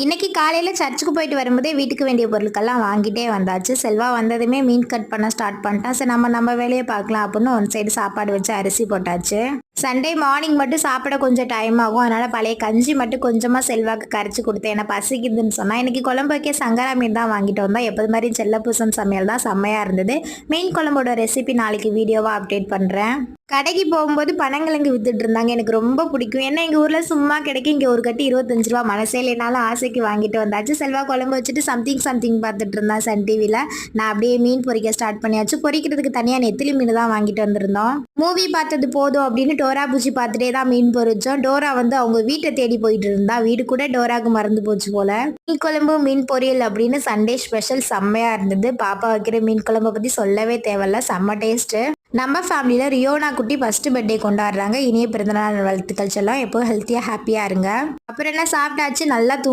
இன்னைக்கு காலையில சர்ச்சுக்கு போயிட்டு வரும்போதே வீட்டுக்கு வேண்டிய பொருட்கள்லாம் வாங்கிட்டே வந்தாச்சு. செல்வா வந்ததுமே மீன் கட் பண்ண ஸ்டார்ட் பண்ணிட்டான். சரி நம்ம வேலையை பார்க்கலாம் அப்படின்னு ஒன் சைடு சாப்பாடு வச்சு அரிசி போட்டாச்சு. சண்டே மார்னிங் மட்டும் சாப்பிட கொஞ்சம் டைம் ஆகும். அதனால பழைய கஞ்சி மட்டும் கொஞ்சமா செல்வாக்கு கரைச்சி கொடுத்தேன். ஏன்னா பசிக்குதுன்னு சொன்னா. இன்னைக்கு குழம்பு வைக்க சங்கரா மீன் தான் வாங்கிட்டு வந்தோம். எப்போது மாதிரி செல்லப்பூசன் சமையல் தான் செம்மையா இருந்தது. மீன் குழம்போட ரெசிபி நாளைக்கு வீடியோவா அப்டேட் பண்றேன். கடைக்கு போகும்போது பனங்கிழங்கு வித்துட்டு இருந்தாங்க. எனக்கு ரொம்ப பிடிக்கும். ஏன்னா எங்க ஊர்ல சும்மா கிடைக்கும். இங்க ஒரு கட்டி 25 ரூபா. மனசே இல்லைனாலும் ஆசைக்கு வாங்கிட்டு வந்தாச்சு. செல்வா குழம்பு வச்சுட்டு சம்திங் பார்த்துட்டு இருந்தா சன் டிவில. நான் அப்படியே மீன் பொரிக்க ஸ்டார்ட் பண்ணியாச்சு. பொரிக்கிறதுக்கு தனியா நெத்திலி மீன் தான் வாங்கிட்டு வந்திருந்தோம். மூவி பார்த்தது போதும் அப்படின்னு டோரா பூச்சி பார்த்துட்டே தான் மீன் பொரிச்சோம். டோரா வந்து அவங்க வீட்டை தேடி போயிட்டு இருந்தா. வீடு கூட டோராக்கு மறந்து போச்சு போல. மீன் குழம்பு மீன் பொரியல் அப்படின்னு சண்டே ஸ்பெஷல் செம்மையா இருந்தது. பாப்பா வைக்கிற மீன் குழம்பை பத்தி சொல்லவே தேவையில்ல. செம்ம டேஸ்ட். நம்ம ஃபேமிலியில் ரியோனா குட்டி ஃபர்ஸ்ட் பர்த்டே கொண்டாடுறாங்க. இனிய பிறந்தநாள் வாழ்த்துக்கள். செல்லம் எப்போ ஹெல்த்தியாக ஹாப்பியாக இருங்க. அப்புறம் என்ன சாப்பிட்டாச்சு, நல்லா